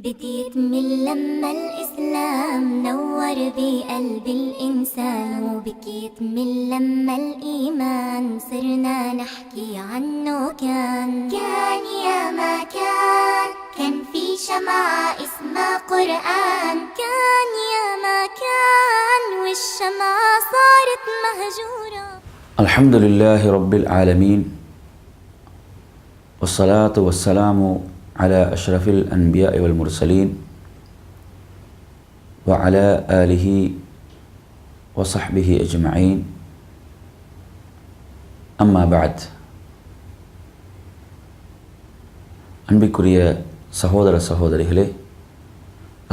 بتيتمل لما الإسلام نور بقلب الإنسان، وبكيتمل لما الإيمان صرنا نحكي عنه. كان يا ما كان في شمعة اسمها قرآن. كان يا ما كان والشمعة صارت مهجورة. الحمد لله رب العالمين، والصلاة والسلام على أشرف الأنبياء والمرسلين وعلى آله وصحبه أجمعين. أما بعد. அன்பிற்குரிய சகோதர சகோதரிகளே,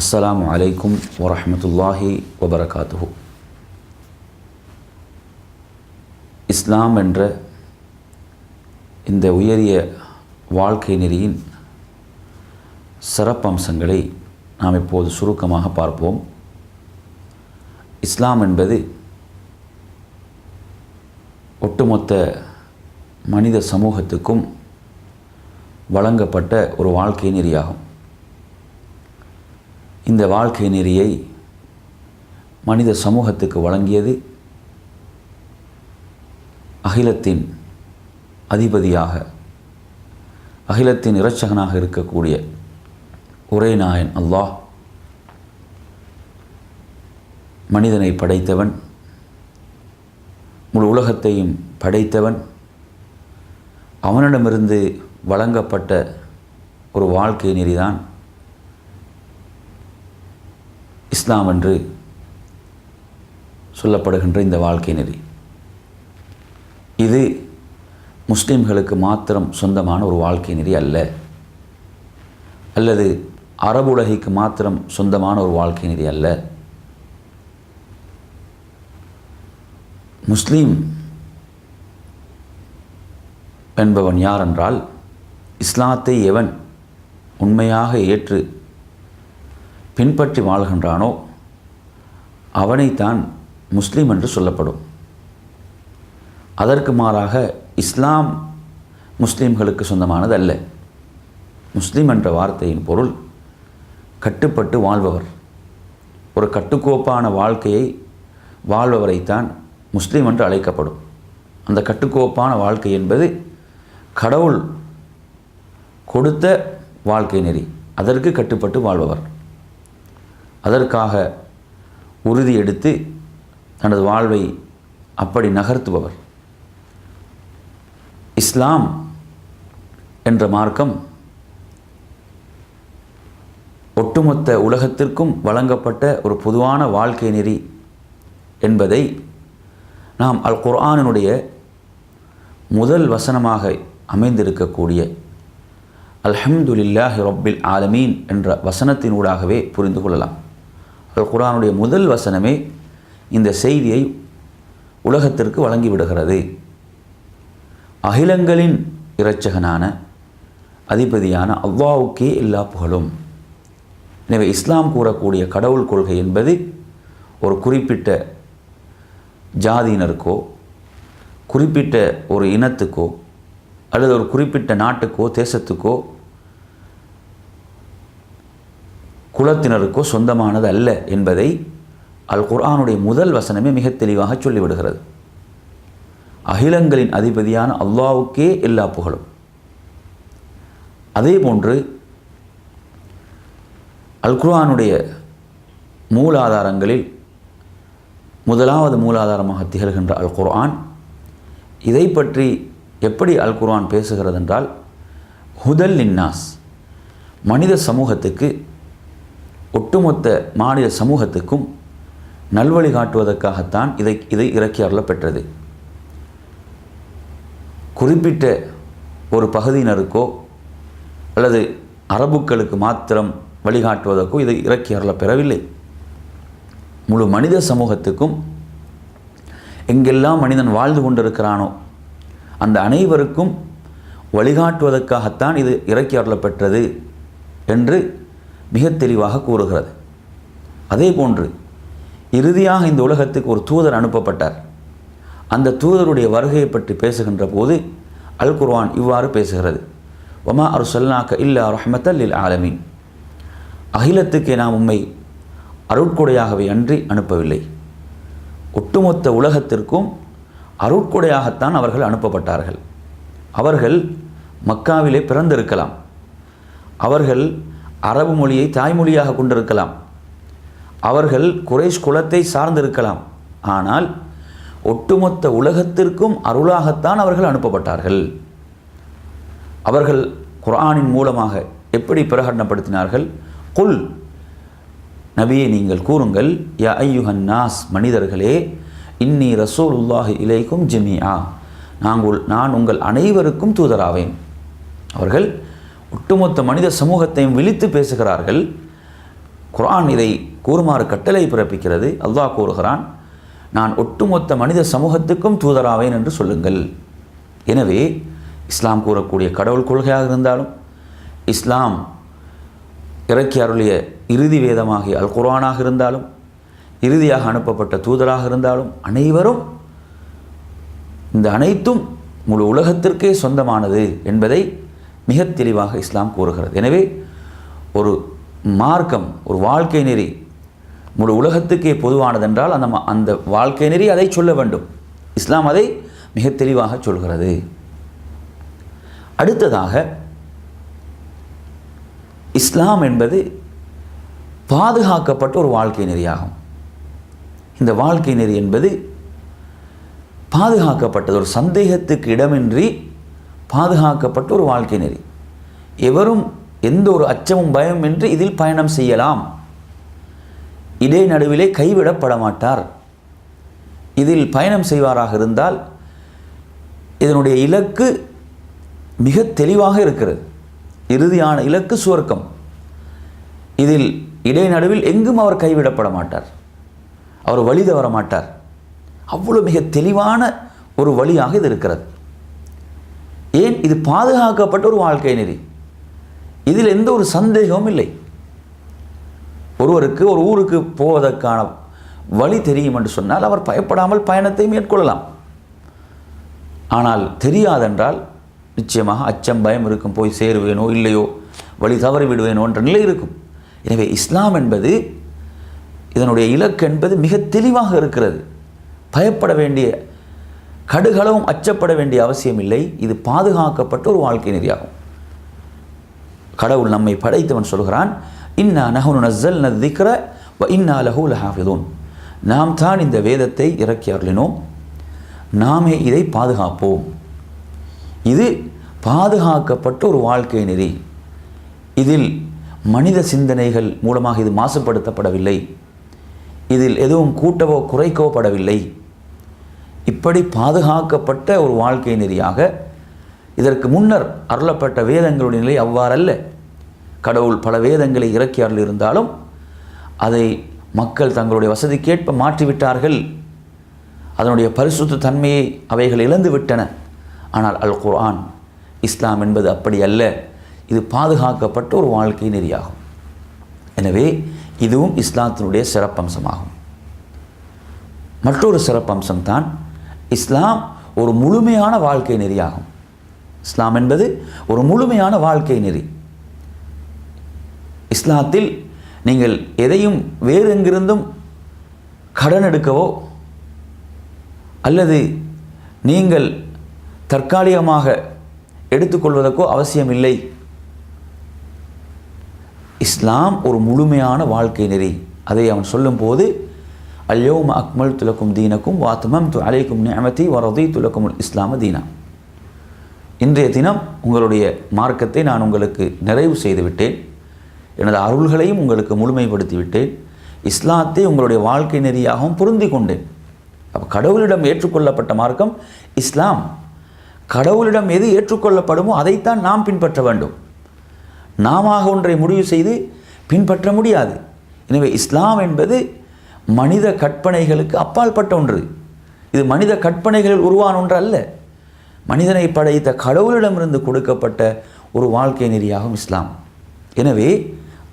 அஸ்ஸலாமு அலைக்கும் வரஹ்மத்துல்லாஹி வபரகாத்துஹு. இஸ்லாம் என்ற இந்த உயரிய வாழ்க்கை நெறியின் சிறப்பம்சங்களை நாம் இப்போது சுருக்கமாக பார்ப்போம். இஸ்லாம் என்பது ஒட்டுமொத்த மனித சமூகத்துக்கும் வழங்கப்பட்ட ஒரு வாழ்க்கை நெறியாகும். இந்த வாழ்க்கை நெறியை மனித சமூகத்துக்கு வழங்கியது அகிலத்தின் அதிபதியாக, அகிலத்தின் இரட்சகனாக இருக்கக்கூடிய ஒரே நாயன் அல்லாஹ். மனிதனை படைத்தவன், முழு உலகத்தையும் படைத்தவன். அவனிடமிருந்து வழங்கப்பட்ட ஒரு வாழ்க்கை நெறிதான் இஸ்லாம் என்று சொல்லப்படுகின்ற இந்த வாழ்க்கை நெறி. இது முஸ்லிம்களுக்கு மாத்திரம் சொந்தமான ஒரு வாழ்க்கை நெறி அல்ல, அல்லது அரபு உலகிற்கு மாத்திரம் சொந்தமான ஒரு வாழ்க்கை நெறி அல்ல. முஸ்லீம் என்பவன் யார் என்றால், இஸ்லாத்தை எவன் உண்மையாக ஏற்று பின்பற்றி வாழ்கின்றானோ அவனைத்தான் முஸ்லீம் என்று சொல்லப்படும். அதற்கு மாறாக இஸ்லாம் முஸ்லீம்களுக்கு சொந்தமானது அல்ல. முஸ்லீம் என்ற வார்த்தையின் பொருள் கட்டுப்பட்டு வாழ்பவர். ஒரு கட்டுக்கோப்பான வாழ்க்கையை வாழ்பவரைத்தான் முஸ்லீம் என்று அழைக்கப்படும். அந்த கட்டுக்கோப்பான வாழ்க்கை என்பது கடவுள் கொடுத்த வாழ்க்கை நெறி. அதற்கு கட்டுப்பட்டு வாழ்பவர், அதற்காக உறுதி எடுத்து தனது வாழ்வை அப்படி நகர்த்துபவர். இஸ்லாம் என்ற மார்க்கம் ஒட்டுமொத்த உலகத்திற்கும் வழங்கப்பட்ட ஒரு பொதுவான வாழ்க்கை நெறி என்பதை நாம் அல் குர்ஆனினுடைய முதல் வசனமாக அமைந்திருக்கக்கூடிய அல்ஹம்துலில்லாஹி ரப்பில் ஆலமீன் என்ற வசனத்தினூடாகவே புரிந்து கொள்ளலாம். அல் குர்ஆனுடைய முதல் வசனமே இந்த செய்தியை உலகத்திற்கு வழங்கிவிடுகிறது. அகிலங்களின் இரட்சகனான அதிபதியான அல்லாஹ்வுக்கே எல்லா புகழும். எனவே இஸ்லாம் கூறக்கூடிய கடவுள் கொள்கை என்பது ஒரு குறிப்பிட்ட ஜாதியினருக்கோ, குறிப்பிட்ட ஒரு இனத்துக்கோ, அல்லது ஒரு குறிப்பிட்ட நாட்டுக்கோ, தேசத்துக்கோ, குலத்தினருக்கோ சொந்தமானது அல்ல என்பதை அல் குர்ஆனுடைய முதல் வசனமே மிக தெளிவாக சொல்லிவிடுகிறது. அகிலங்களின் அதிபதியான அல்லாஹ்வுக்கே எல்லா புகழும். அதே போன்று அல் குர்ஆனுடைய மூலாதாரங்களில் முதலாவது மூலாதாரமாக திகழ்கின்ற அல் குர்ஆன், இதை பற்றி எப்படி அல் குர்ஆன் பேசுகிறது என்றால், ஹுதல் லின்னாஸ், மனித சமூகத்துக்கு, ஒட்டுமொத்த மாநில சமூகத்துக்கும் நல்வழி காட்டுவதற்காகத்தான் இதை இறக்கி அருளப் பெற்றது. குறிப்பிட்ட ஒரு பகுதியினருக்கோ அல்லது அரபுக்களுக்கு மாத்திரம் வழிகாட்டுவதற்கோ இதை இறக்கி அருளப் பெறவில்லை. முழு மனித சமூகத்துக்கும், எங்கெல்லாம் மனிதன் வாழ்ந்து கொண்டிருக்கிறானோ அந்த அனைவருக்கும் வழிகாட்டுவதற்காகத்தான் இது இறக்கி அருளப் பெற்றது என்று மிக தெளிவாக கூறுகிறது. அதே போன்று இறுதியாக இந்த உலகத்துக்கு ஒரு தூதர் அனுப்பப்பட்டார். அந்த தூதருடைய வருகையை பற்றி பேசுகின்ற போது அல் குர்ஆன் இவ்வாறு பேசுகிறது: வமா அர்சல்னாக இல்லா ரஹ்மத்தல் லில் ஆலமீன். அகிலத்துக்கே நாம் உம்மை அருட்கொடையாகவே அன்றி அனுப்பவில்லை. ஒட்டுமொத்த உலகத்திற்கும் அருட்கொடையாகத்தான் அவர்கள் அனுப்பப்பட்டார்கள். அவர்கள் மக்காவிலே பிறந்திருக்கலாம், அவர்கள் அரபு மொழியை தாய்மொழியாக கொண்டிருக்கலாம், அவர்கள் குறைஷ் குலத்தை சார்ந்திருக்கலாம். ஆனால் ஒட்டுமொத்த உலகத்திற்கும் அருளாகத்தான் அவர்கள் அனுப்பப்பட்டார்கள். அவர்கள் குர்ஆனின் மூலமாக எப்படி பிரகடனப்படுத்தினார்கள்? குல், நபியே நீங்கள் கூறுங்கள், யா ஐயுஹன் நாஸ், மனிதர்களே, இன்னி ரசூலுல்லாஹி இலைக்கும் ஜமீஆ, நான் உங்கள் அனைவருக்கும் தூதராவேன். அவர்கள் ஒட்டுமொத்த மனித சமூகத்தையும் விழித்து பேசுகிறார்கள். குர்ஆன் இதை கூறுமாறு கட்டளை பிறப்பிக்கிறது. அல்லாஹ் கூறுகிறான், நான் ஒட்டுமொத்த மனித சமூகத்துக்கும் தூதராவேன் என்று சொல்லுங்கள். எனவே இஸ்லாம் கூறக்கூடிய கடவுள் கொள்கையாக இருந்தாலும், இஸ்லாம் இறக்கி அருளிய இறுதி வேதமாகிய அல் குர்ஆனாக இருந்தாலும், இறுதியாக அனுப்பப்பட்ட தூதராக இருந்தாலும், அனைவரும் இந்த அனைத்தும் முழு உலகத்திற்கே சொந்தமானது என்பதை மிக தெளிவாக இஸ்லாம் கூறுகிறது. எனவே ஒரு மார்க்கம், ஒரு வாழ்க்கை நெறி முழு உலகத்துக்கே பொதுவானதென்றால் அந்த வாழ்க்கை நெறி அதை சொல்ல வேண்டும். இஸ்லாம் அதை மிக தெளிவாக சொல்கிறது. அடுத்ததாக, இஸ்லாம் என்பது பாதுகாக்கப்பட்ட ஒரு வாழ்க்கை நெறியாகும். இந்த வாழ்க்கை நெறி என்பது பாதுகாக்கப்பட்டது, ஒரு சந்தேகத்துக்கு இடமின்றி பாதுகாக்கப்பட்ட ஒரு வாழ்க்கை நெறி. எவரும் எந்த ஒரு அச்சமும் பயமின்றி இதில் பயணம் செய்யலாம். இடை நடுவிலே கைவிடப்பட மாட்டார். இதில் பயணம் செய்வாராக இருந்தால் இதனுடைய இலக்கு மிக தெளிவாக இருக்கிறது. இறுதியான இலக்கு சுவர்க்கம். இதில் இடை நடுவில் எங்கும் அவர் கைவிடப்பட மாட்டார், அவர் வழி தவற மாட்டார். அவ்வளவு மிக தெளிவான ஒரு வழியாக இது இருக்கிறது. ஏன்? இது பாதுகாக்கப்பட்ட ஒரு வாழ்க்கை நெறி. இதில் எந்த ஒரு சந்தேகமும் இல்லை. ஒருவருக்கு ஒரு ஊருக்கு போவதற்கான வழி தெரியும் என்று சொன்னால் அவர் பயப்படாமல் பயணத்தை மேற்கொள்ளலாம். ஆனால் தெரியாதென்றால் நிச்சயமாக அச்சம், பயம் இருக்கும். போய் சேருவேனோ இல்லையோ, வழி தவறி விடுவேனோ என்ற நிலை இருக்கும். எனவே இஸ்லாம் என்பது, இதனுடைய இலக்கு என்பது மிக தெளிவாக இருக்கிறது. பயப்பட வேண்டிய, கடுகளவும் அச்சப்பட வேண்டிய அவசியம் இல்லை. இது பாதுகாக்கப்பட்ட ஒரு வாழ்க்கை நெறியாகும். கடவுள் நம்மை படைத்தவன் சொல்கிறான், இன்னா நஹ்னு நஸ்ஸல்னா ذிக்ர வ இன்னா லஹு லஹாஃபிதூன், நாம் தான் இந்த வேதத்தை இறக்கி அருளினோம், நாமே இதை பாதுகாப்போம். இது பாதுகாக்கப்பட்ட ஒரு வாழ்க்கை நெறி. இதில் மனித சிந்தனைகள் மூலமாக இது மாசுபடுத்தப்படவில்லை. இதில் எதுவும் கூட்டவோ குறைக்கவோ படவில்லை. இப்படி பாதுகாக்கப்பட்ட ஒரு வாழ்க்கை நெறியாக இதற்கு முன்னர் அருளப்பட்ட வேதங்களுடைய நிலை அவ்வாறல்ல. கடவுள் பல வேதங்களை இறக்கி அருள் இருந்தாலும் அதை மக்கள் தங்களுடைய வசதிக்கேற்ப மாற்றிவிட்டார்கள். அதனுடைய பரிசுத்த தன்மையை அவைகள் இழந்து விட்டன. ஆனால் அல் குர்ஆன், இஸ்லாம் என்பது அப்படி அல்ல. இது பாதுகாக்கப்பட்ட ஒரு வாழ்க்கை நெறியாகும். எனவே இதுவும் இஸ்லாத்தினுடைய சிறப்பம்சமாகும். மற்றொரு சிறப்பம்சம்தான், இஸ்லாம் ஒரு முழுமையான வாழ்க்கை நெறியாகும். இஸ்லாம் என்பது ஒரு முழுமையான வாழ்க்கை நெறி. இஸ்லாத்தில் நீங்கள் எதையும் வேறு எங்கிருந்தும் கடன் எடுக்கவோ அல்லது நீங்கள் தற்காலிகமாக எடுத்துக்கொள்வதற்கோ அவசியம் இல்லை. இஸ்லாம் ஒரு முழுமையான வாழ்க்கை நெறி. அதை அவன் சொல்லும்போது, அல்யௌம அக்மல்து லக்கும் தீனக்கும் வ அத்மம்து அலைக்கும் நிஅமதி வ ரதீது லக்குமுல் இஸ்லாம தீனா. இன்றைய தினம் உங்களுடைய மார்க்கத்தை நான் உங்களுக்கு நிறைவு செய்து விட்டேன், எனது அருள்களையும் உங்களுக்கு முழுமைப்படுத்தி விட்டேன், இஸ்லாத்தை உங்களுடைய வாழ்க்கை நெறியாகவும் பொருந்தி கொண்டேன். அப்போ கடவுளிடம் ஏற்றுக்கொள்ளப்பட்ட மார்க்கம் இஸ்லாம். கடவுளிடம் எது ஏற்றுக்கொள்ளப்படுமோ அதைத்தான் நாம் பின்பற்ற வேண்டும். நாம ஒன்றை முடிவு செய்து பின்பற்ற முடியாது. எனவே இஸ்லாம் என்பது மனித கற்பனைகளுக்கு அப்பாற்பட்ட ஒன்று. இது மனித கற்பனைகளில் உருவான ஒன்று அல்ல. மனிதனை படைத்த கடவுளிடமிருந்து கொடுக்கப்பட்ட ஒரு வாழ்க்கை நெறியாகும் இஸ்லாம். எனவே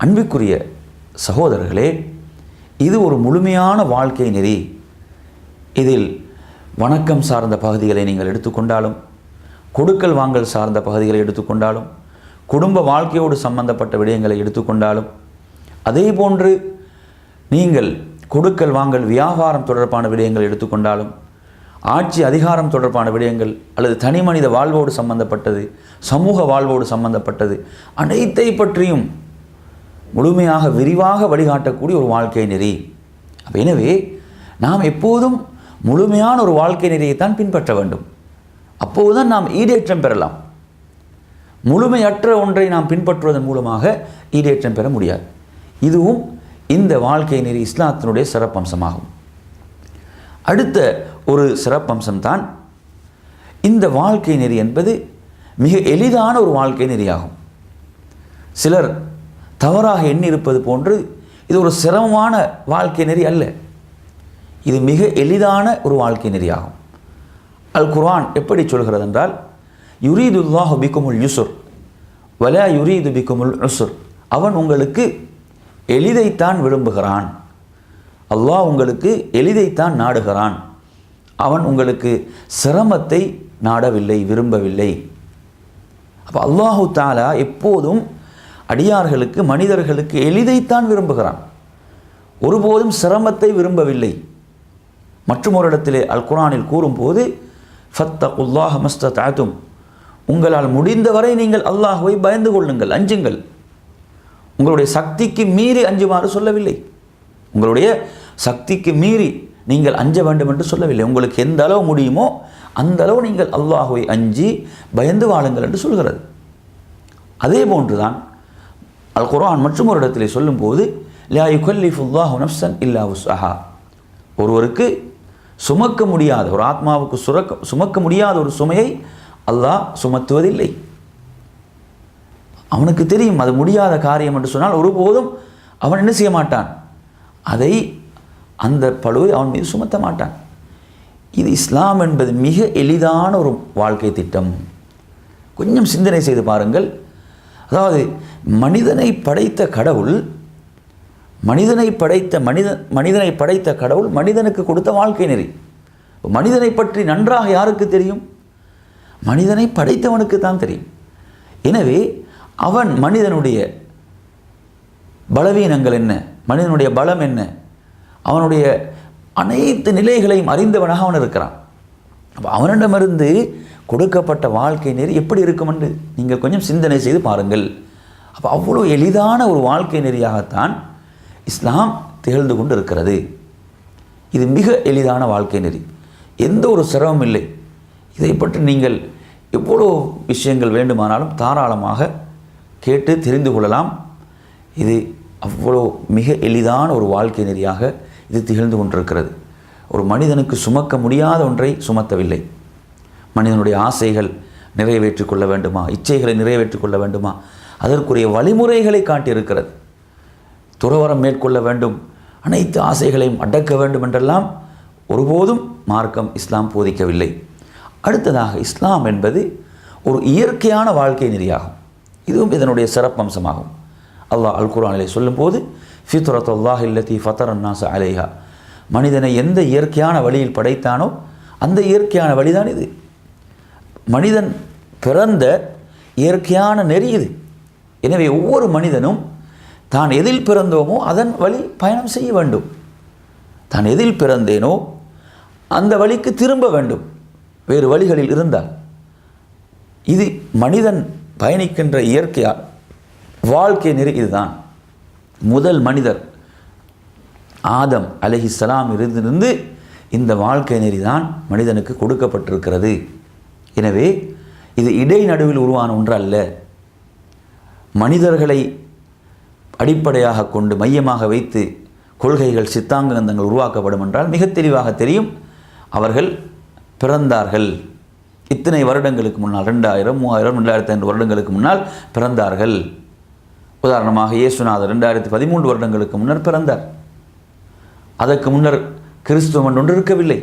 அன்பிற்குரிய சகோதரர்களே, இது ஒரு முழுமையான வாழ்க்கை நெறி. இதில் வணக்கம் சார்ந்த பகுதிகளை நீங்கள் எடுத்துக்கொண்டாலும், கொடுக்கல் வாங்கல் சார்ந்த பகுதிகளை எடுத்துக்கொண்டாலும், குடும்ப வாழ்க்கையோடு சம்பந்தப்பட்ட விடயங்களை எடுத்துக்கொண்டாலும், அதே போன்று நீங்கள் கொடுக்கல் வாங்கல் வியாபாரம் தொடர்பான விடயங்கள் எடுத்துக்கொண்டாலும், ஆட்சி அதிகாரம் தொடர்பான விடயங்கள் அல்லது தனி மனித வாழ்வோடு சம்பந்தப்பட்டது, சமூக வாழ்வோடு சம்பந்தப்பட்டது, அனைத்தை பற்றியும் முழுமையாக விரிவாக வழிகாட்டக்கூடிய ஒரு வாழ்க்கை நெறி. எனவே நாம் எப்போதும் முழுமையான ஒரு வாழ்க்கை நெறியைத்தான் பின்பற்ற வேண்டும். அப்போதுதான் நாம் ஈடேற்றம் பெறலாம். முழுமையற்ற ஒன்றை நாம் பின்பற்றுவதன் மூலமாக ஈடேற்றம் பெற முடியாது. இதுவும் இந்த வாழ்க்கை நெறி இஸ்லாத்தினுடைய சிறப்பம்சமாகும். அடுத்த ஒரு சிறப்பம்சம்தான் இந்த வாழ்க்கை நெறி என்பது மிக எளிதான ஒரு வாழ்க்கை நெறியாகும். சிலர் தவறாக எண்ணியிருப்பது போன்று இது ஒரு சிரமமான வாழ்க்கை நெறி அல்ல. இது மிக எளிதான ஒரு வாழ்க்கை நெறியாகும். அல் குர்ஆன் எப்படி சொல்கிறது என்றால், யுரீதுல்லாஹு பிக்குமுல் யுஸ்ர் வலா யுரீது பிக்குமுல் உஸ்ர். அவன் உங்களுக்கு எளிதைத்தான் விரும்புகிறான். அல்லாஹ் உங்களுக்கு எளிதைத்தான் நாடுகிறான். அவன் உங்களுக்கு சிரமத்தை நாடவில்லை, விரும்பவில்லை. அப்போ அல்லாஹு தஆலா எப்போதும் அடியார்களுக்கு, மனிதர்களுக்கு எளிதைத்தான் விரும்புகிறான், ஒருபோதும் சிரமத்தை விரும்பவில்லை. மற்றும் ஒரு இடத்திலே அல் குர்ஆனில் கூறும்போது, ஃபத்தகுல்லாஹ மஸ்ததஅதும், உங்களால் முடிந்தவரை நீங்கள் அல்லாஹ்வை பயந்து கொள்ளுங்கள், அஞ்சுங்கள். உங்களுடைய சக்திக்கு மீறி அஞ்சுமாறு சொல்லவில்லை. உங்களுடைய சக்திக்கு மீறி நீங்கள் அஞ்ச வேண்டும் என்று சொல்லவில்லை. உங்களுக்கு எந்த அளவு முடியுமோ அந்த அளவு நீங்கள் அல்லாஹ்வை அஞ்சி பயந்து வாழுங்கள் என்று சொல்கிறது. அதே போன்றுதான் அல் குர்ஆன் மற்றும் ஒரு இடத்திலே சொல்லும்போது, லா யுகல்லிஃபுல்லாஹு நஃப்ஸன் இல்லா வுஸ்அஹா, ஒருவருக்கு சுமக்க முடியாத, ஒரு ஆத்மாவுக்கு சுமக்க முடியாத ஒரு சுமையை அல்லாஹ் சுமத்துவதில்லை. அவனுக்கு தெரியும் அது முடியாத காரியம் என்று சொன்னால் ஒருபோதும் அவன் என்ன செய்ய மாட்டான், அதை அந்த பழுவை அவன் மீது சுமத்த மாட்டான். இது இஸ்லாம் என்பது மிக எளிதான ஒரு வாழ்க்கை திட்டம். கொஞ்சம் சிந்தனை செய்து பாருங்கள். அதாவது மனிதனை படைத்த கடவுள், மனிதனை படைத்த கடவுள் மனிதனுக்கு கொடுத்த வாழ்க்கை நெறி. மனிதனை பற்றி நன்றாக யாருக்கு தெரியும்? மனிதனை படைத்தவனுக்கு தான் தெரியும். எனவே அவன் மனிதனுடைய பலவீனங்கள் என்ன, மனிதனுடைய பலம் என்ன, அவனுடைய அனைத்து நிலைகளையும் அறிந்தவனாக அவன் இருக்கிறான். அப்போ அவனிடமிருந்து கொடுக்கப்பட்ட வாழ்க்கை நெறி எப்படி இருக்கும் என்று நீங்கள் கொஞ்சம் சிந்தனை செய்து பாருங்கள். அப்போ அவ்வளோ எளிதான ஒரு வாழ்க்கை நெறியாகத்தான் இஸ்லாம் திகழ்ந்து கொண்டு இருக்கிறது. இது மிக எளிதான வாழ்க்கை நெறி, எந்த ஒரு சிரமம் இல்லை. இதை பற்றி நீங்கள் எவ்வளோ விஷயங்கள் வேண்டுமானாலும் தாராளமாக கேட்டு தெரிந்து கொள்ளலாம். இது அவ்வளோ மிக எளிதான ஒரு வாழ்க்கை நெறியாக இது திகழ்ந்து கொண்டிருக்கிறது. ஒரு மனிதனுக்கு சுமக்க முடியாத ஒன்றை சுமத்தவில்லை. மனிதனுடைய ஆசைகள் நிறைவேற்றிக் கொள்ள வேண்டுமா, இச்சைகளை நிறைவேற்றிக் கொள்ள வேண்டுமா, அதற்குரிய வழிமுறைகளை காட்டியிருக்கிறது. துறவரம் மேற்கொள்ள வேண்டும், அனைத்து ஆசைகளையும் அடக்க வேண்டும் என்றெல்லாம் ஒருபோதும் மார்க்கம் இஸ்லாம் போதிக்கவில்லை. அடுத்ததாக இஸ்லாம் என்பது ஒரு இயற்கையான வாழ்க்கை நெறியாகும். இதுவும் இதனுடைய சிறப்பம்சமாகும். அல்லாஹ் அல் குர்ஆனிலே சொல்லும்போது, ஃபித்ரத்துல்லாஹி அல்லதி ஃபதரன் நாஸ அலைஹா, மனிதனை எந்த இயற்கையான வழியில் படைத்தானோ அந்த இயற்கையான வழிதான் இது. மனிதன் பிறந்த இயற்கையான நெறி இது. எனவே ஒவ்வொரு மனிதனும் தான் எதில் பிறந்தோமோ அதன் வழி பயணம் செய்ய வேண்டும். தான் எதில் பிறந்தேனோ அந்த வழிக்கு திரும்ப வேண்டும், வேறு வழிகளில் இருந்தால். இது மனிதன் பயணிக்கின்ற இயற்கையால் வாழ்க்கை நெறி இதுதான். முதல் மனிதர் ஆதம் அலைஹிஸ்ஸலாம் இருந்து இந்த வாழ்க்கை நெறி தான் மனிதனுக்கு கொடுக்கப்பட்டிருக்கிறது. எனவே இது இடைநடுவில் உருவான ஒன்று அல்ல. மனிதர்களை அடிப்படையாக கொண்டு மையமாக வைத்து கொள்கைகள், சித்தாந்தங்கள் உருவாக்கப்படும் என்றால் மிக தெளிவாக தெரியும். அவர்கள் பிறந்தார்கள், இத்தனை வருடங்களுக்கு முன்னால், 2000, 3000, 2500 வருடங்களுக்கு முன்னால் பிறந்தார்கள். உதாரணமாக இயேசுநாதர் 2013 வருடங்களுக்கு முன்னர் பிறந்தார். அதற்கு முன்னர் கிறிஸ்துவம் ஒன்று இருக்கவில்லை.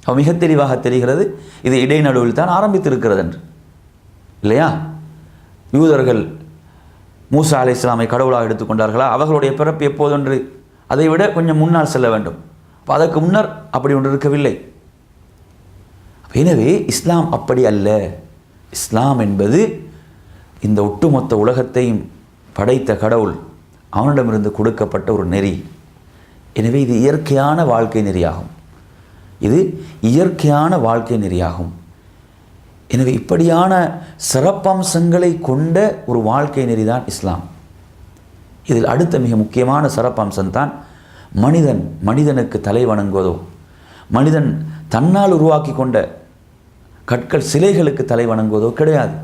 அவன் மிக தெளிவாக தெரிகிறது இது இடைநடுவில் தான் ஆரம்பித்திருக்கிறது என்று, இல்லையா? யூதர்கள் மூசா அலைஹிஸ்ஸலாமை கடவுளாக எடுத்துக்கொண்டார்களா? அவர்களுடைய பிறப்பு எப்போதொன்று, அதை விட கொஞ்சம் முன்னால் செல்ல வேண்டும். அப்போ அதற்கு முன்னர் அப்படி ஒன்று இருக்கவில்லை. எனவே இஸ்லாம் அப்படி அல்ல. இஸ்லாம் என்பது இந்த ஒட்டுமொத்த உலகத்தையும் படைத்த கடவுள், அவனிடமிருந்து கொடுக்கப்பட்ட ஒரு நெறி. எனவே இது இயற்கையான வாழ்க்கை நெறியாகும். இது இயற்கையான வாழ்க்கை நெறியாகும். எனவே இப்படியான சிறப்பம்சங்களை கொண்ட ஒரு வாழ்க்கை நெறிதான் இஸ்லாம். இதில் அடுத்த மிக முக்கியமான சிறப்பம்சம்தான் மனிதனுக்கு தலை வணங்குவதோ, மனிதன் தன்னால் உருவாக்கி கொண்ட கற்கள் சிலைகளுக்கு தலை வணங்குவதோ கிடையாது.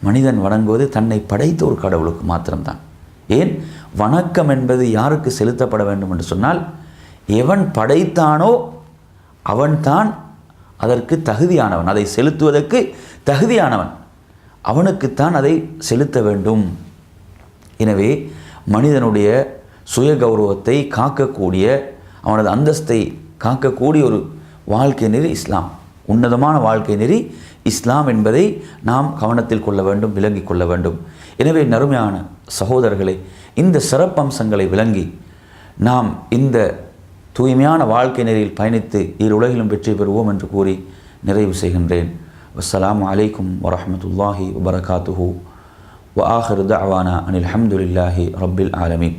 மனிதன் வணங்குவது தன்னை படைத்த ஒரு கடவுளுக்கு மாத்திரம்தான். ஏன்? வணக்கம் என்பது யாருக்கு செலுத்தப்பட வேண்டும் என்று சொன்னால், எவன் படைத்தானோ அவன்தான் அதற்கு தகுதியானவன், அதை செலுத்துவதற்கு தகுதியானவன், அவனுக்குத்தான் அதை செலுத்த வேண்டும். எனவே மனிதனுடைய சுய கௌரவத்தை காக்கக்கூடிய, அவனது அந்தஸ்தை காக்கக்கூடிய ஒரு வாழ்க்கை நெறி இஸ்லாம். உன்னதமான வாழ்க்கை நெறி இஸ்லாம் என்பதை நாம் கவனத்தில் கொள்ள வேண்டும், விளங்கிக் கொள்ள வேண்டும். எனவே நறுமையான சகோதரர்களே, இந்த சிறப்பம்சங்களை விளங்கி நாம் இந்த தூய்மையான வாழ்க்கை நெறியில் பயணித்து இரு உலகிலும் வெற்றி பெறுவோம் என்று கூறி நிறைவு செய்கின்றேன். வஸ்ஸலாமு அலைக்கும் வரஹ்மத்துல்லாஹி வபரகாத்துஹு வ ஆஹிரு தஅவானா அனில் ஹம்துலில்லாஹி ரப்பில் ஆலமீன்.